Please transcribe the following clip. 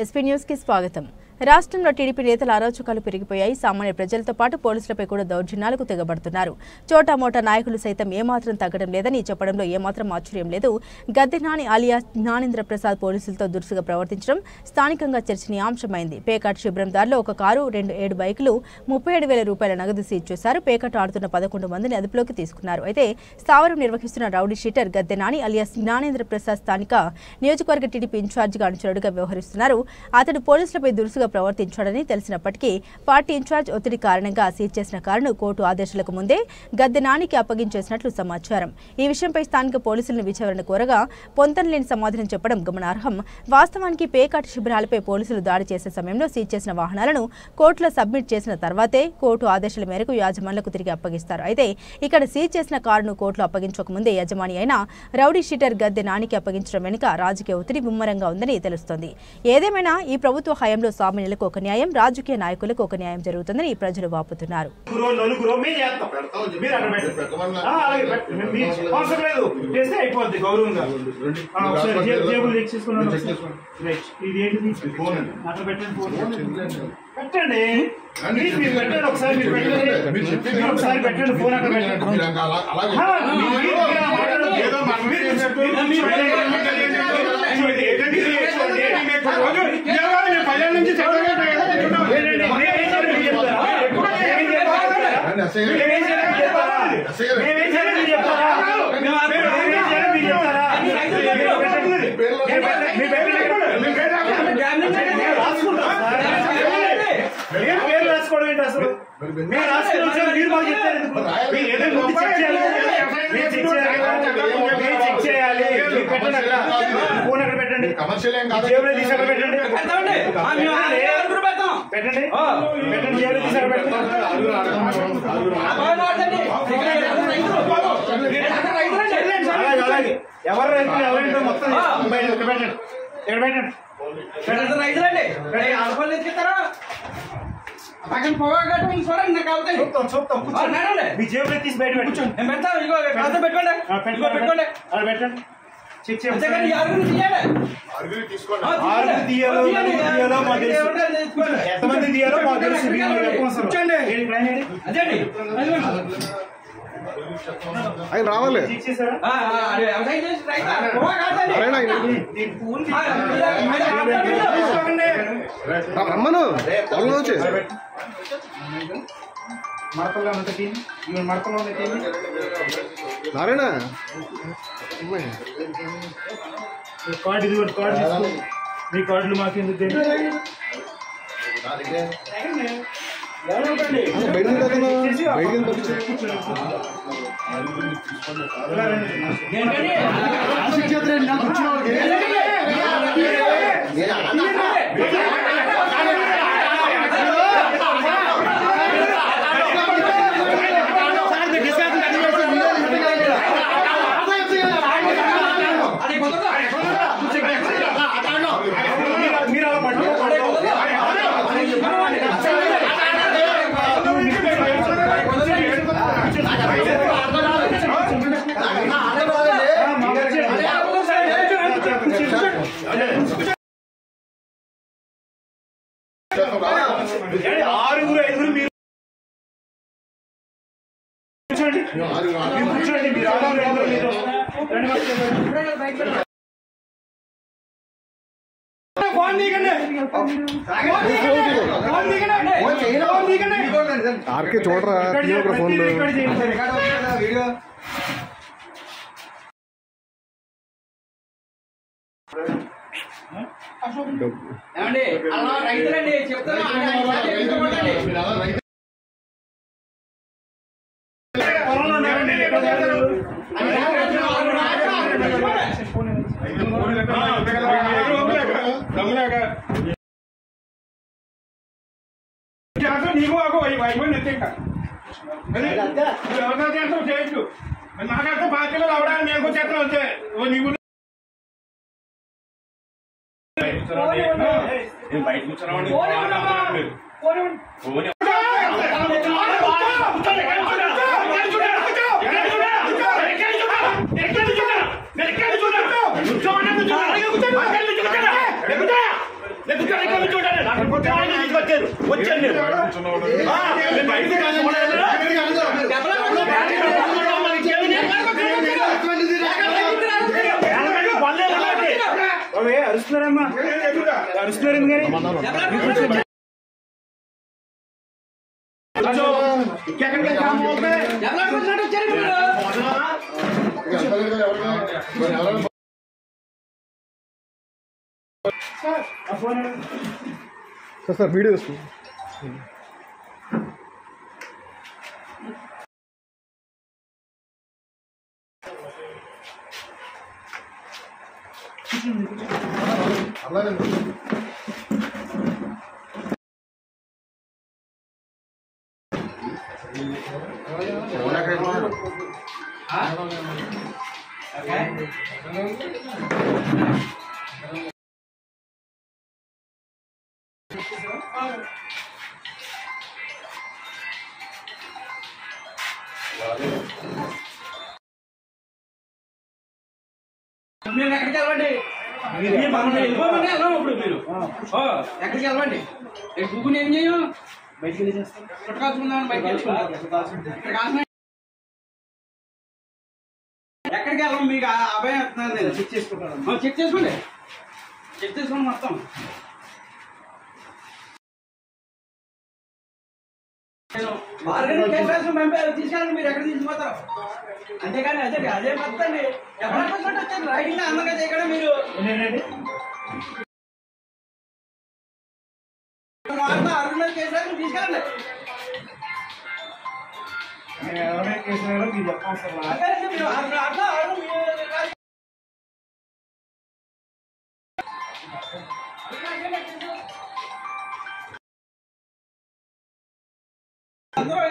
SP news కి స్వాగతం. రాష్ట్రంలో టీడీపీ నేతల అరాచకాలు పెరిగిపోయాయి. సామాన్య ప్రజలతో పాటు పోలీసులపై కూడా దౌర్జన్యాలకు తెగబడుతున్నారు. చోటామోటా నాయకులు సైతం ఏమాత్రం తగ్గడం లేదని చెప్పడంలో ఏమాత్రం ఆశ్చర్యం లేదు. గద్దె నాని అలియా జ్ఞానేంద్ర ప్రసాద్ పోలీసులతో దురుసుగా ప్రవర్తించడం స్థానికంగా చర్చనీయాంశమైంది. పేకాట్ శిబిరం దారిలో ఒక కారు, 7 బైకులు, 37,000 రూపాయల నగదు సీజ్ చేశారు. పేకాట్ ఆడుతున్న 11 మందిని అదుపులోకి తీసుకున్నారు. అయితే స్థావరం నిర్వహిస్తున్న రౌడీ షీటర్ గద్దె నాని అలియా జ్ఞానేంద్ర ప్రసాద్ స్థానిక నియోజకవర్గ టీడీపీ ఇన్ఛార్జిగా అనుచరుడుగా వ్యవహరిస్తున్నారు. అతడు పోలీసులపై దురుసుగా ప్రవర్తించాడని తెలిసినప్పటికీ పార్టీ ఇన్ఛార్జ్ ఒత్తిడి కారణంగా సీజ్ చేసిన కారును కోర్టు ఆదేశాలకు ముందే గద్దె నానికి అప్పగించేసినట్లు సమాచారం. ఈ విషయంపై స్థానిక పోలీసులను విచారణ కోరగా పొంతనలేని సమాధానం చెప్పడం గమనార్హం. వాస్తవానికి పేకాట్ శిబిరాలపై పోలీసులు దాడి చేసే సమయంలో సీజ్ చేసిన వాహనాలను కోర్టులో సబ్మిట్ చేసిన తర్వాతే కోర్టు ఆదేశాల మేరకు యాజమాన్లకు తిరిగి అప్పగిస్తారు. అయితే ఇక్కడ సీజ్ చేసిన కారును కోర్టులో అప్పగించకముందే యజమాని అయిన రౌడీ షీటర్ గద్దె నానికి అప్పగించడం వెనుక రాజకీయ ఒత్తిడి ముమ్మరంగా ఉందని తెలుస్తోంది. ఏదేమైనా ఈ ప్రభుత్వ హయాంలో సామాన్యులకు ఒక న్యాయం, రాజకీయ నాయకులకు ఒక న్యాయం జరుగుతుందని ప్రజలు వాపుతున్నారు. ఎవరు మొత్తం పక్కన పొగ కట్టుకుని చూడండి. నాకు అవుతాయి మీ జేబులో తీసి బయట కూర్చోండి. పెట్టుకోండి ఎంతమంది తీయాలో మాకు తెలుసు. ఆయన రావాలి. రమ్మను మడతల్లో ఉన్న టీం, మడతలో ఉన్న టీం నారాయణ కార్డు ఇది కార్డు తీసుకో. మీ కార్డులు మాకు ఎందుకు ఆర్కే చూడరా ఫోన్లో రైతులండి చెప్తాను. నీకు చేయొచ్చు. నాకైతే బాధ్యత రావడానికి నేను చేస్తాను. వచ్చే నీకు బయట కూర్చోండి. అరుస్తున్నారమ్మా అరుస్తున్నారు ఎందుకని సార్ వీడియో తీసుకుంటాం. మీరు ఎక్కడికి వెళ్ళండి వెళ్ళిపోమని వెళ్ళాం ఇప్పుడు మీరు ఎక్కడికి వెళ్ళండి బుక్కుని ఏం చేయం బయటకి వెళ్ళి చేస్తాం చుట్టకాల్చుకుందామని బయటకి వెళ్ళుకుంటాం ఎక్కడికి వెళ్ళాం మీకు అభయం వస్తున్నారు నేను చెక్ చేసుకుంటాను చెక్ చేసుకోండి మొత్తం తీసుకెళ్ళండి మీరు ఎక్కడ తీసుకుపోతారు అంతేగాని అదే మొత్తండి ఎవరైనా వచ్చారు రైడింగ్ అందంగా చేయకుండా మీరు అరుణ కేసు తీసుకెళ్ళండి ఎవరైనా కేసు మీరు చెప్పాలి అందరూ